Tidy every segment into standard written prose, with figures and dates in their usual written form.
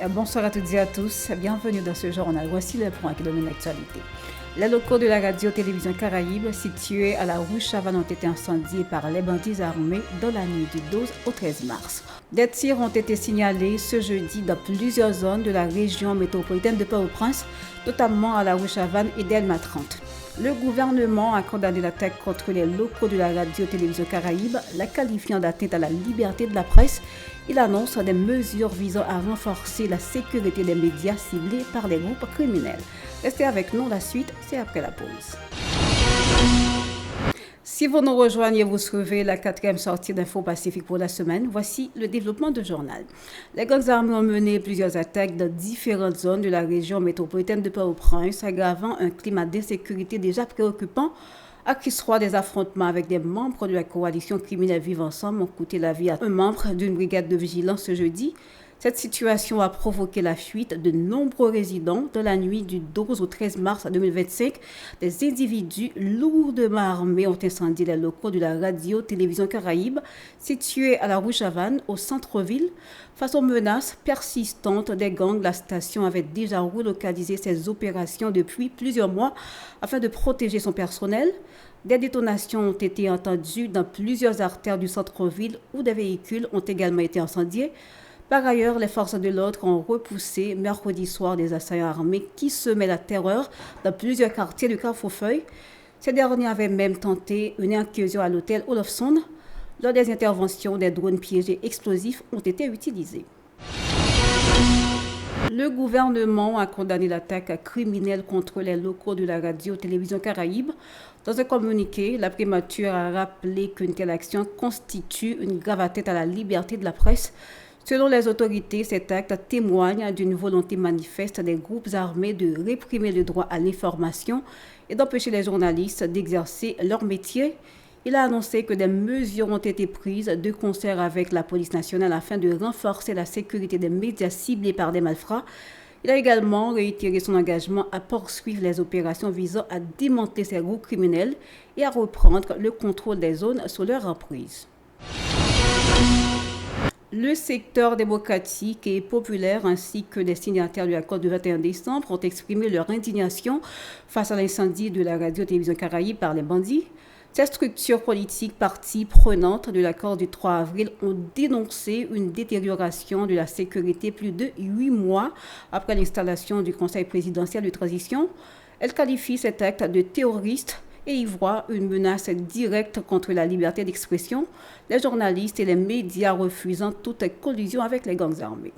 Bonsoir à toutes et à tous, bienvenue dans ce journal. Voici le point qui domine l'actualité. Les locaux de la radio-télévision Caraïbe, situés à la rue Chavannes, ont été incendiés par les bandits armés dans la nuit du 12 au 13 mars. Des tirs ont été signalés ce jeudi dans plusieurs zones de la région métropolitaine de Port-au-Prince, notamment à la rue Chavannes et Delma 30. Le gouvernement a condamné l'attaque contre les locaux de la radio-télévision Caraïbe, la qualifiant d'atteinte à la liberté de la presse. Il annonce des mesures visant à renforcer la sécurité des médias ciblés par les groupes criminels. Restez avec nous, la suite, c'est après la pause. Si vous nous rejoignez, vous trouvez la 4e sortie d'Info Pacifique pour la semaine. Voici le développement du journal. Les gangs armés ont mené plusieurs attaques dans différentes zones de la région métropolitaine de Port-au-Prince, aggravant un climat d'insécurité déjà préoccupant. À Kisrois, des affrontements avec des membres de la coalition criminelle Vivre Ensemble ont coûté la vie à un membre d'une brigade de vigilance ce jeudi. Cette situation a provoqué la fuite de nombreux résidents dans la nuit du 12 au 13 mars 2025. Des individus lourdement armés ont incendié les locaux de la radio-télévision Caraïbe, situés à la rue Chavannes, au centre-ville. Face aux menaces persistantes des gangs, la station avait déjà relocalisé ses opérations depuis plusieurs mois afin de protéger son personnel. Des détonations ont été entendues dans plusieurs artères du centre-ville où des véhicules ont également été incendiés. Par ailleurs, les forces de l'ordre ont repoussé mercredi soir des assaillants armés qui semaient la terreur dans plusieurs quartiers du Carrefour-Feuille. Ces derniers avaient même tenté une incursion à l'hôtel Olofsson. Lors des interventions, des drones piégés explosifs ont été utilisés. Le gouvernement a condamné l'attaque criminelle contre les locaux de la radio-télévision Caraïbe. Dans un communiqué, la primature a rappelé qu'une telle action constitue une grave atteinte à la liberté de la presse. Selon les autorités, cet acte témoigne d'une volonté manifeste des groupes armés de réprimer le droit à l'information et d'empêcher les journalistes d'exercer leur métier. Il a annoncé que des mesures ont été prises de concert avec la police nationale afin de renforcer la sécurité des médias ciblés par des malfrats. Il a également réitéré son engagement à poursuivre les opérations visant à démanteler ces groupes criminels et à reprendre le contrôle des zones sous leur emprise. Le secteur démocratique et populaire ainsi que les signataires de l'accord du 21 décembre ont exprimé leur indignation face à l'incendie de la radio-télévision Caraïbe par les bandits. Ces structures politiques parties prenantes de l'accord du 3 avril ont dénoncé une détérioration de la sécurité plus de 8 mois après l'installation du Conseil présidentiel de transition. Elles qualifient cet acte de terroriste et y voient une menace directe contre la liberté d'expression, les journalistes et les médias refusant toute collusion avec les gangs armés.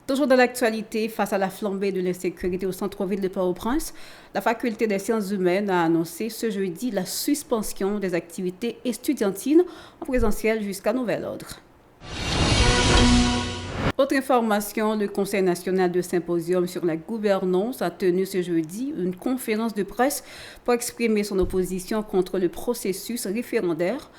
Toujours dans l'actualité, face à la flambée de l'insécurité au centre-ville de Port-au-Prince, la faculté des sciences humaines a annoncé ce jeudi la suspension des activités estudiantines en présentiel jusqu'à nouvel ordre. Autre information, le Conseil national de symposium sur la gouvernance a tenu ce jeudi une conférence de presse pour exprimer son opposition contre le processus référendaire.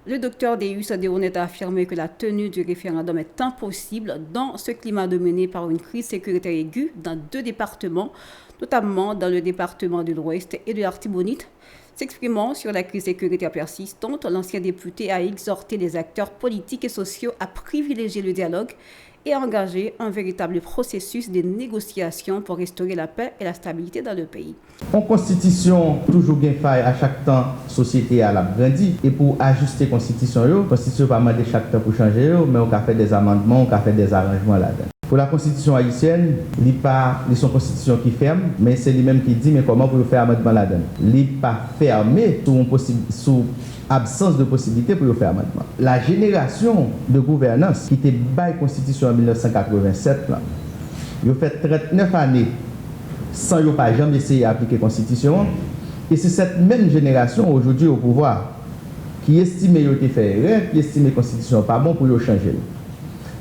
Le docteur Deus Deronet a affirmé que la tenue du référendum est impossible dans ce climat dominé par une crise sécuritaire aiguë dans 2 départements, notamment dans le département de l'Ouest et de l'Artibonite. S'exprimant sur la crise sécuritaire persistante, l'ancien député a exhorté les acteurs politiques et sociaux à privilégier le dialogue et à engager un véritable processus de négociation pour restaurer la paix et la stabilité dans le pays. En constitution, toujours bien faille à chaque temps, société à la grandi et pour ajuster la constitution, la constitution pas demander chaque temps pour changer, mais on a fait des amendements, on a fait des arrangements là-dedans. Pour la constitution haïtienne, il n'est pas son constitution qui ferme, mais c'est lui-même qui dit mais comment pour faire amendement là-dedans. Il n'est pas fermé sous absence de possibilité pour faire amendement. La génération de gouvernance qui était bail constitution en 1987, il a fait 39 années sans ne pas jamais essayer d'appliquer la constitution. Et c'est cette même génération aujourd'hui au pouvoir qui estime qu'il a été fait erreur, qui estime que la constitution n'est pas bon pour changer.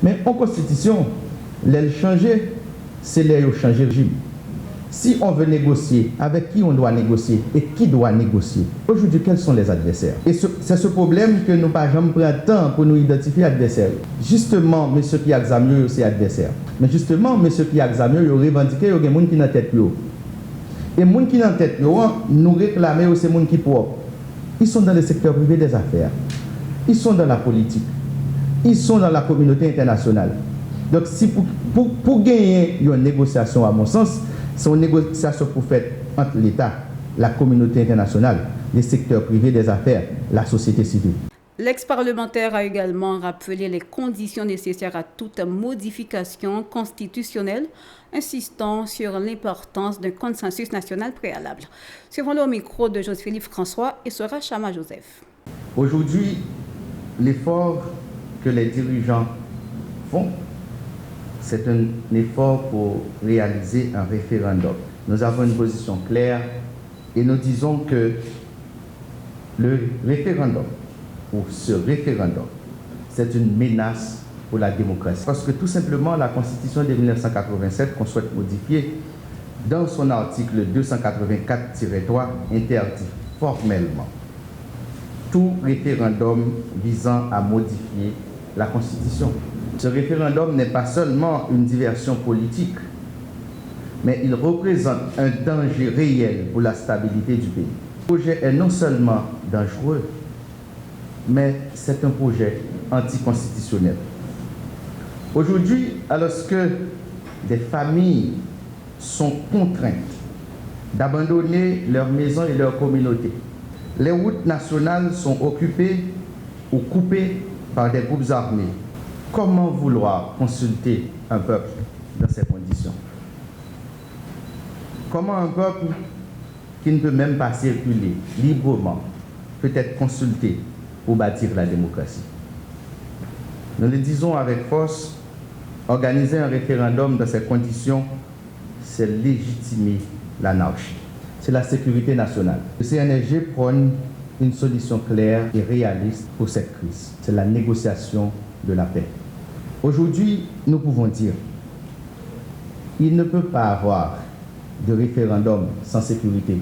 Mais en constitution, l'aile changer, c'est l'aile changer le régime. Si on veut négocier, avec qui on doit négocier et qui doit négocier? Aujourd'hui, quels sont les adversaires? Et c'est ce problème que nous pas jamais pris le temps pour nous identifier adversaires. Justement, M. Pierre Xamieux, c'est adversaire. Mais justement, M. Pierre Xamieux, il a revendiqué, il y a des gens qui sont dans la tête. Et les gens qui sont dans la tête, nous réclamons, c'est les gens qui sont propres. Ils sont dans le secteur privé des affaires. Ils sont dans la politique. Ils sont dans la communauté internationale. Donc, si pour gagner une négociation, à mon sens, c'est une négociation pour faire entre l'État, la communauté internationale, les secteurs privés des affaires, la société civile. L'ex-parlementaire a également rappelé les conditions nécessaires à toute modification constitutionnelle, insistant sur l'importance d'un consensus national préalable. Suivons-le au micro de José-Philippe François et Sora Chama Joseph. Aujourd'hui, l'effort que les dirigeants font, c'est un effort pour réaliser un référendum. Nous avons une position claire et nous disons que le référendum, ou ce référendum, c'est une menace pour la démocratie. Parce que tout simplement, la Constitution de 1987 qu'on souhaite modifier, dans son article 284-3, interdit formellement tout référendum visant à modifier la Constitution. Ce référendum n'est pas seulement une diversion politique, mais il représente un danger réel pour la stabilité du pays. Le projet est non seulement dangereux, mais c'est un projet anticonstitutionnel. Aujourd'hui, alors que des familles sont contraintes d'abandonner leurs maisons et leurs communautés, les routes nationales sont occupées ou coupées par des groupes armés. Comment vouloir consulter un peuple dans ces conditions? Comment un peuple qui ne peut même pas circuler librement peut être consulté pour bâtir la démocratie? Nous le disons avec force, organiser un référendum dans ces conditions, c'est légitimer l'anarchie. C'est la sécurité nationale. Le CNSG prône une solution claire et réaliste pour cette crise. C'est la négociation de la paix. Aujourd'hui, nous pouvons dire qu'il ne peut pas avoir de référendum sans sécurité.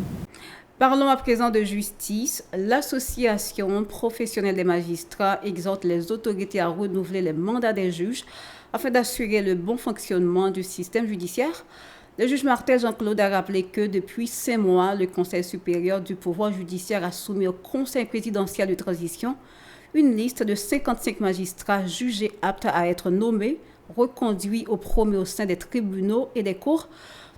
Parlons à présent de justice. L'Association professionnelle des magistrats exhorte les autorités à renouveler les mandats des juges afin d'assurer le bon fonctionnement du système judiciaire. Le juge Martel Jean-Claude a rappelé que depuis 5 mois, le Conseil supérieur du pouvoir judiciaire a soumis au Conseil présidentiel de transition une liste de 55 magistrats jugés aptes à être nommés, reconduits ou promus au sein des tribunaux et des cours.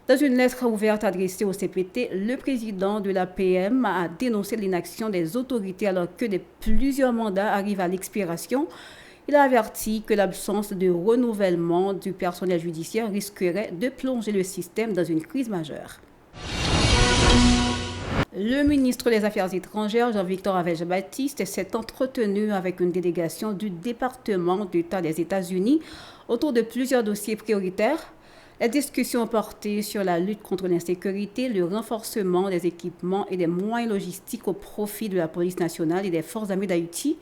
Dans une lettre ouverte adressée au CPT, le président de l'APM a dénoncé l'inaction des autorités alors que plusieurs mandats arrivent à l'expiration. Il a averti que l'absence de renouvellement du personnel judiciaire risquerait de plonger le système dans une crise majeure. Le ministre des Affaires étrangères, Jean-Victor Avelge-Baptiste, s'est entretenu avec une délégation du département d'État des États-Unis autour de plusieurs dossiers prioritaires. Les discussions ont porté sur la lutte contre l'insécurité, le renforcement des équipements et des moyens logistiques au profit de la police nationale et des forces armées d'Haïti,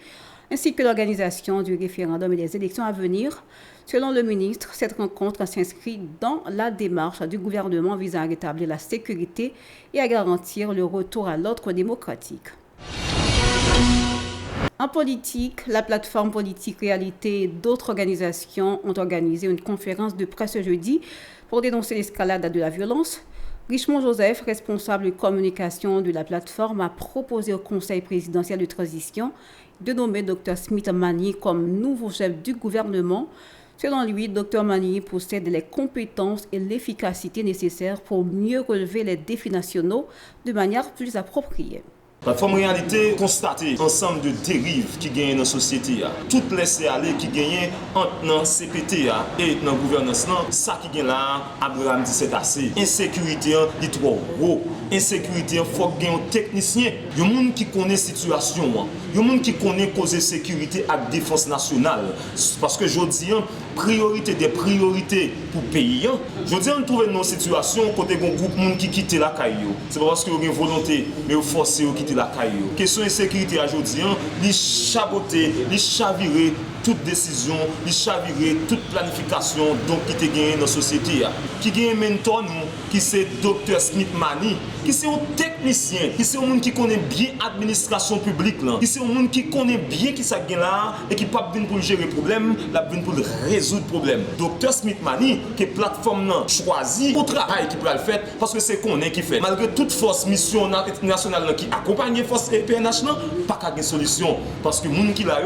ainsi que l'organisation du référendum et des élections à venir. Selon le ministre, cette rencontre s'inscrit dans la démarche du gouvernement visant à rétablir la sécurité et à garantir le retour à l'ordre démocratique. En politique, la plateforme Politique Réalité et d'autres organisations ont organisé une conférence de presse jeudi pour dénoncer l'escalade de la violence. Richemont Joseph, responsable de communication de la plateforme, a proposé au Conseil présidentiel de transition de nommer Dr Smith Magny comme nouveau chef du gouvernement. Selon lui, Dr Magny possède les compétences et l'efficacité nécessaires pour mieux relever les défis nationaux de manière plus appropriée. La plateforme réalité constate ensemble de dérives qui gagnent dans la société. Toutes les aller qui gagnent entre le CPT et dans la gouvernance, ça qui gagne là, Abraham dit c'est assez. Insécurité est trop gros. Insécurité, il faut qu'il y ait un technicien. Il y a des gens qui connaissent la situation. Il y a des gens qui connaissent cause de sécurité et la défense nationale. Parce que je dis, priorité des priorités pour le pays. Je dis, on trouve une situation côté un groupe de gens qui quittent la caillou. C'est pas parce qu'il y a une volonté, mais il faut forcer de quitter la caillou. Question de sécurité aujourd'hui, ils chaboter, ils chavirer toute décision, ils chavirer toute planification donc qui te gagne dans la société. Qui gagne mentor nous, qui c'est Dr Smith Magny, qui c'est un technicien, qui c'est un monde qui connaît bien l'administration publique, qui c'est un monde qui connaît bien qui ça gagne là et qui pas venir pour gérer le problème, la venir pour le résoudre. résoudre problème. Dr. Smith Mani, que plateforme nan choisi pour travail qui peut le faire parce que c'est qu'on est qui fait. Malgré toute force mission nationale qui accompagne force PNH nan, pas qu'à une solution parce que moun qui là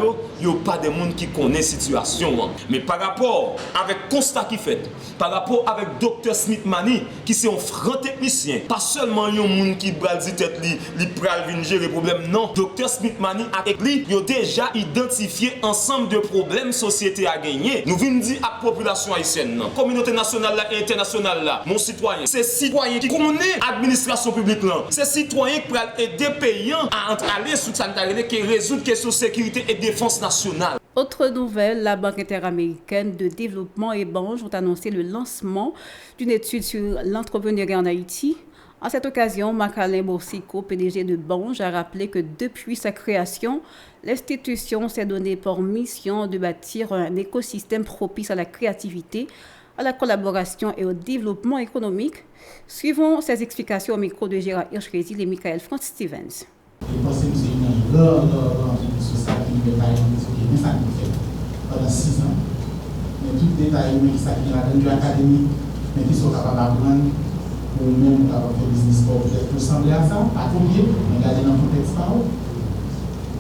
yo pas des moun qui connaît situation. Mais par rapport avec constat qui fait, par rapport avec Dr. Smith Mani qui c'est un franc technicien, pas seulement un moun qui bral dit tête li pral vinn gérer problème non. Dr. Smith Mani avec lui, yo déjà identifié ensemble de problèmes société à gagner. Nous venons dire à la population haïtienne, communauté nationale là, et internationale là, mon citoyen, c'est citoyen qui connaît l'administration publique là, c'est citoyen qui peut aider payants à aller sous sanitaire qui résout question sécurité et défense nationale. Autre nouvelle, la Banque interaméricaine de développement et Bange ont annoncé le lancement d'une étude sur l'entrepreneuriat en Haïti. À cette occasion, Marc-Alain Boursicot, PDG de Bange, a rappelé que depuis sa création, l'institution s'est donnée pour mission de bâtir un écosystème propice à la créativité, à la collaboration et au développement économique. Suivons ces explications au micro de Gérard Hirschrésil et Michael Franz Stevens. Je pense que c'est une grande société qui détaille ce ça fait pendant 6 ans. Mais tout détail qui s'applique à l'académie, mais qui sont capables d'apprendre. Ou même capable de faire business pour peut-être ressembler à ça, à combien, mais garder dans le contexte par où.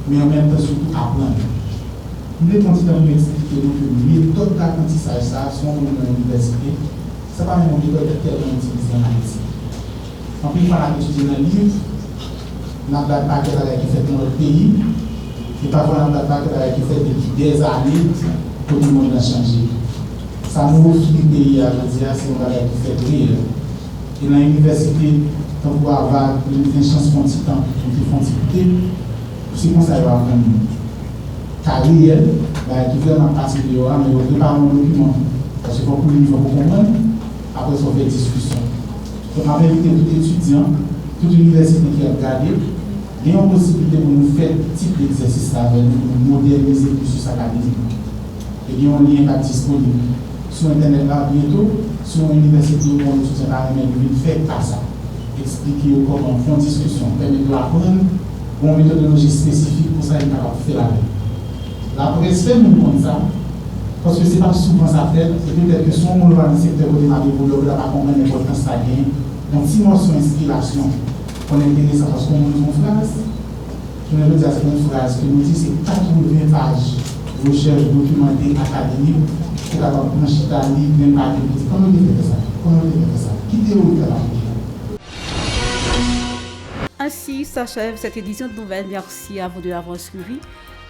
Mais en même temps, surtout apprendre. Nous devons continuer à nous expliquer que les méthodes d'apprentissage, ça, sont dans l'université, ce n'est pas une méthode tellement utilisée en Haïti. En plus, il faut étudier dans le livre, on a un paquet qui fait dans notre pays, et parfois on a un paquet qui fait depuis des années pour tout le monde a changé. Ça nous offre le pays à dire, c'est un bagage qui fait rire. Et dans l'université, quand vous avez une chance de faire temps, pour faire c'est comme ça qu'il va apprendre. Carrière, qui vraiment passe de l'eau, mais vous préparez un document. Parce que pour le niveau pour comprendre, après ça, on fait discussion. Donc, en vérité, tout étudiant, toute université qui a regardé, il y a une possibilité pour nous faire un type d'exercice avec nous, moderniser le cursus académique. Et il y a un lien disponible sur Internet là bientôt. Sur l'université où on soutient la même, nous faire ça. Expliquer comment faire une discussion, permettre d'apprendre une méthodologie spécifique pour ça, il va faire la même. La presse fait nous comme ça, parce que ce n'est pas souvent ça fait, et peut-être que si on va dans le secteur où on a développé, on ne va pas comprendre l'importance de ça. Donc, si on a une inspiration, on est intéressant parce qu'on a une phrase, je ne veux dire c'est une phrase qui nous dit c'est 80 pages de recherche documentée académique. Ainsi s'achève cette édition de nouvelles. Merci à vous de l'avoir suivi.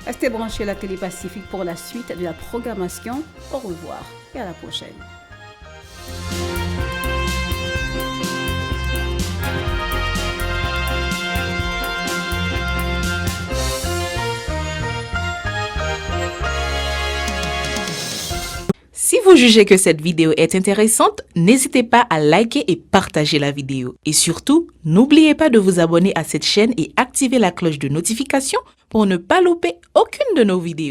Restez branchés à la Télé Pacifique pour la suite de la programmation. Au revoir et à la prochaine. Si vous jugez que cette vidéo est intéressante, n'hésitez pas à liker et partager la vidéo. Et surtout, n'oubliez pas de vous abonner à cette chaîne et activer la cloche de notification pour ne pas louper aucune de nos vidéos.